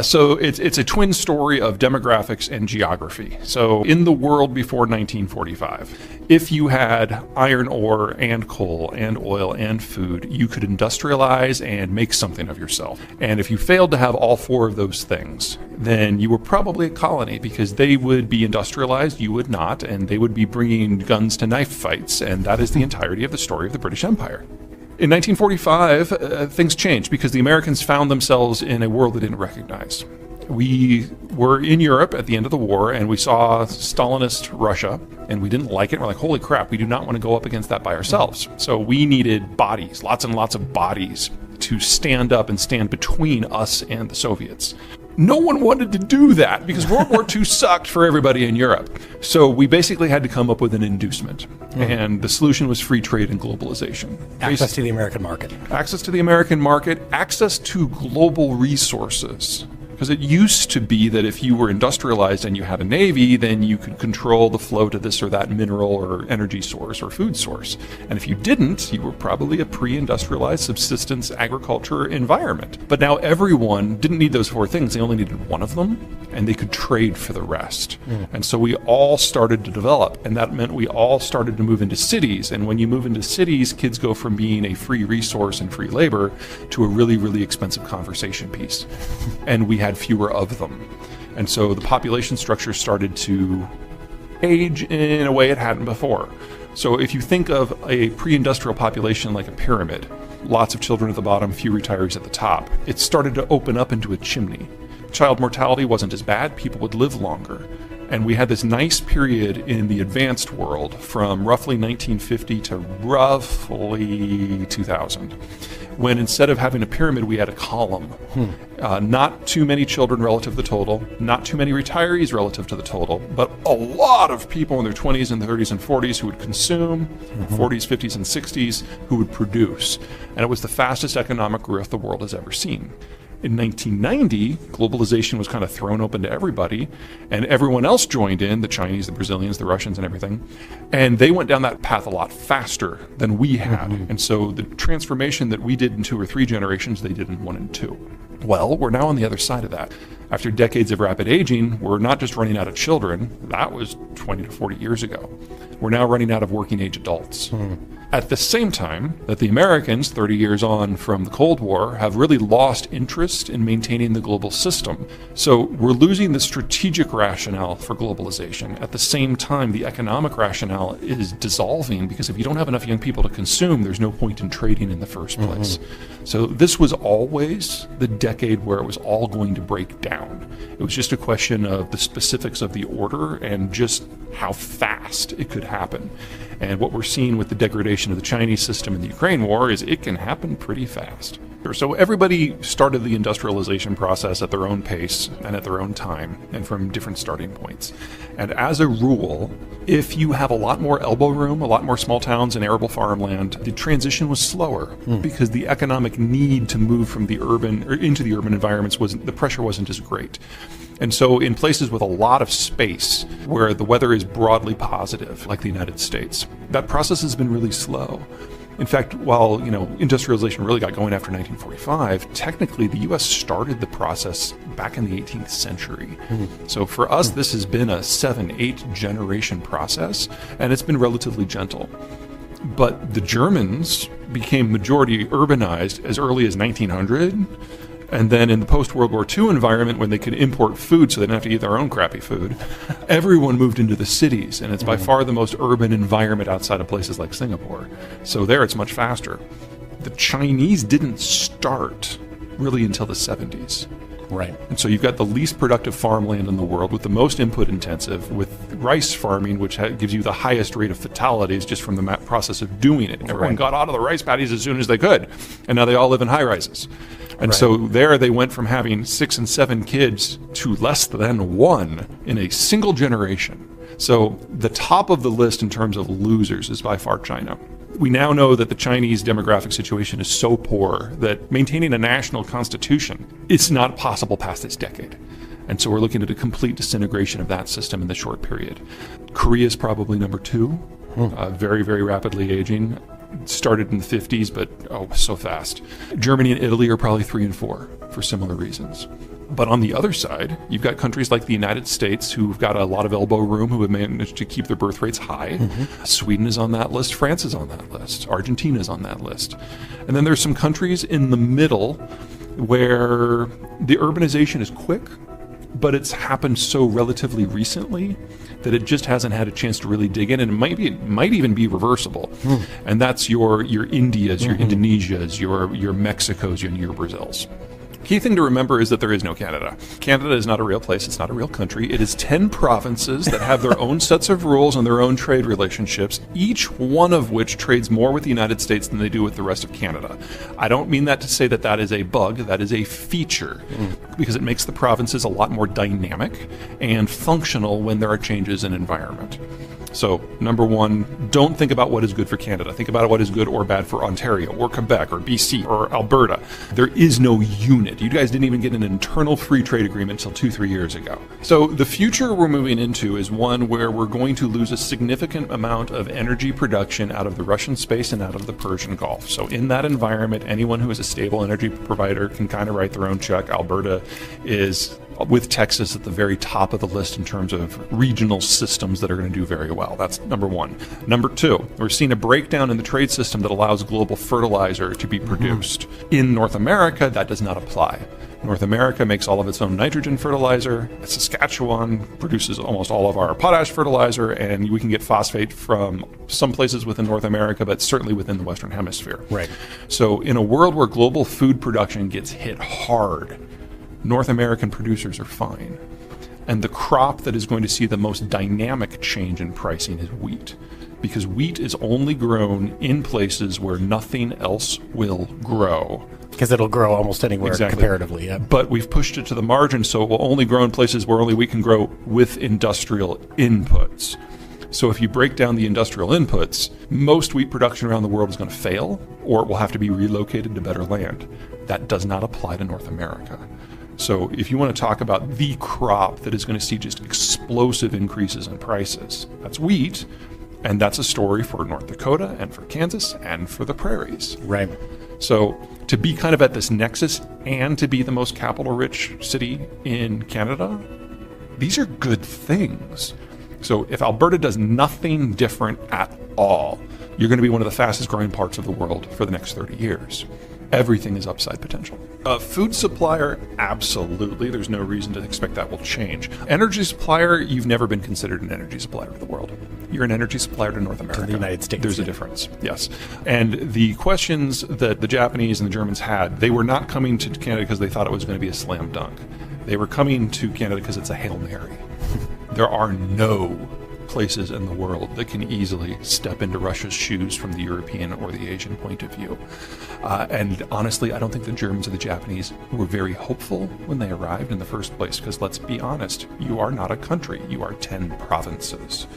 So it's a twin story of demographics and geography. So in the world before 1945, if you had iron ore and coal and oil and food, you could industrialize and make something of yourself. And if you failed to have all four of those things, then you were probably a colony, because they would be industrialized, you would not, and they would be bringing guns to knife fights. And that is the entirety of the story of the British Empire. In 1945, things changed because the Americans found themselves in a world they didn't recognize. We were in Europe at the end of the war, and we saw Stalinist Russia, and we didn't like it. We're like, holy crap, we do not want to go up against that by ourselves. So we needed bodies, lots and lots of bodies, to stand up and stand between us and the Soviets. No one wanted to do that because World War II sucked for everybody in Europe. So we basically had to come up with an inducement. And the solution was free trade and globalization. Access to the American market. Access to the American market, access to global resources. Because it used to be that if you were industrialized and you had a navy, then you could control the flow to this or that mineral or energy source or food source. And if you didn't, you were probably a pre-industrialized subsistence agriculture environment. But now everyone didn't need those four things. They only needed one of them, and they could trade for the rest. And so we all started to develop, and that meant we all started to move into cities. And when you move into cities, kids go from being a free resource and free labor to a really, really expensive conversation piece. And we had fewer of them. And so the population structure started to age in a way it hadn't before. So if you think of a pre-industrial population like a pyramid, lots of children at the bottom, few retirees at the top, it started to open up into a chimney. Child mortality wasn't as bad, people would live longer. And we had this nice period in the advanced world from roughly 1950 to roughly 2000, when instead of having a pyramid, we had a column. Not too many children relative to the total, not too many retirees relative to the total, but a lot of people in their 20s and 30s and 40s who would consume, 40s, 50s, and 60s who would produce. And it was the fastest economic growth the world has ever seen. In 1990, globalization was kind of thrown open to everybody, and everyone else joined in, the Chinese, the Brazilians, the Russians, and everything. And they went down that path a lot faster than we had. And so the transformation that we did in 2 or 3 generations, they did in 1 and 2. Well, we're now on the other side of that. After decades of rapid aging, we're not just running out of children. That was 20 to 40 years ago. We're now running out of working age adults. At the same time that the Americans, 30 years on from the Cold War, have really lost interest in maintaining the global system. So we're losing the strategic rationale for globalization. At the same time, the economic rationale is dissolving, because if you don't have enough young people to consume, there's no point in trading in the first place. So this was always the decade where it was all going to break down. It was just a question of the specifics of the order and just how fast it could happen. And what we're seeing with the degradation of the Chinese system in the Ukraine war is it can happen pretty fast. So everybody started the industrialization process at their own pace and at their own time and from different starting points. And as a rule, if you have a lot more elbow room, a lot more small towns and arable farmland, the transition was slower because the economic need to move from the urban or into the urban environments the pressure wasn't as great. And so in places with a lot of space where the weather is broadly positive, like the United States, that process has been really slow. In fact, while industrialization really got going after 1945, technically the U.S. started the process back in the 18th century. So for us, this has been a 7-8 generation process, and it's been relatively gentle. But the Germans became majority urbanized as early as 1900. And then in the post-World War II environment, when they could import food so they didn't have to eat their own crappy food, everyone moved into the cities. And it's by far the most urban environment outside of places like Singapore. So there it's much faster. The Chinese didn't start really until the 70s. Right. And so you've got the least productive farmland in the world with the most input intensive, with rice farming, which gives you the highest rate of fatalities just from the process of doing it. Everyone got out of the rice paddies as soon as they could. And now they all live in high rises. And so there they went from having 6 and 7 kids to less than 1 in a single generation. So the top of the list in terms of losers is by far China. We now know that the Chinese demographic situation is so poor that maintaining a national constitution is not possible past this decade. And so we're looking at a complete disintegration of that system in the short period. Korea is probably number 2, very, very rapidly aging. started in the 50s, but so fast. Germany and Italy are probably 3 and 4 for similar reasons. But on the other side, you've got countries like the United States who've got a lot of elbow room, who have managed to keep their birth rates high. Sweden is on that list. France is on that list. Argentina is on that list. And then there's some countries in the middle where the urbanization is quick, but it's happened so relatively recently that it just hasn't had a chance to really dig in, and it might even be reversible. And that's your Indias, your Indonesias, your Mexicos, and your Brazils. Key thing to remember is that there is no Canada. Canada is not a real place. It's not a real country. It is 10 provinces that have their own sets of rules and their own trade relationships, each one of which trades more with the United States than they do with the rest of Canada. I don't mean that to say that that is a bug. That is a feature, because it makes the provinces a lot more dynamic and functional when there are changes in environment. So, number one, don't think about what is good for Canada. Think about what is good or bad for Ontario or Quebec or BC or Alberta. There is no unit. You guys didn't even get an internal free trade agreement until 2-3 years ago. So the future we're moving into is one where we're going to lose a significant amount of energy production out of the Russian space and out of the Persian Gulf. So in that environment, anyone who is a stable energy provider can kind of write their own check. Alberta is, with Texas, at the very top of the list in terms of regional systems that are going to do very well. That's number one. Number two, we're seeing a breakdown in the trade system that allows global fertilizer to be produced. In North America, that does not apply. North America makes all of its own nitrogen fertilizer. Saskatchewan produces almost all of our potash fertilizer, and we can get phosphate from some places within North America, but certainly within the Western Hemisphere. Right. So in a world where global food production gets hit hard, North American producers are fine. And the crop that is going to see the most dynamic change in pricing is wheat, because wheat is only grown in places where nothing else will grow. Because it'll grow almost anywhere comparatively. Yeah. But we've pushed it to the margin, so it will only grow in places where only wheat can grow with industrial inputs. So if you break down the industrial inputs, most wheat production around the world is going to fail, or it will have to be relocated to better land. That does not apply to North America. So if you want to talk about the crop that is going to see just explosive increases in prices, that's wheat, and that's a story for North Dakota and for Kansas and for the prairies. Right. So to be kind of at this nexus and to be the most capital-rich city in Canada, these are good things. So if Alberta does nothing different at all, you're going to be one of the fastest growing parts of the world for the next 30 years. Everything is upside potential. Food supplier, absolutely. There's no reason to expect that will change. Energy supplier, you've never been considered an energy supplier to the world. You're an energy supplier to North America. To the United States. There's a difference, yes. And the questions that the Japanese and the Germans had, they were not coming to Canada because they thought it was going to be a slam dunk. They were coming to Canada because it's a Hail Mary. There are no places in the world that can easily step into Russia's shoes from the European or the Asian point of view. And honestly, I don't think the Germans or the Japanese were very hopeful when they arrived in the first place, because let's be honest, you are not a country, you are 10 provinces.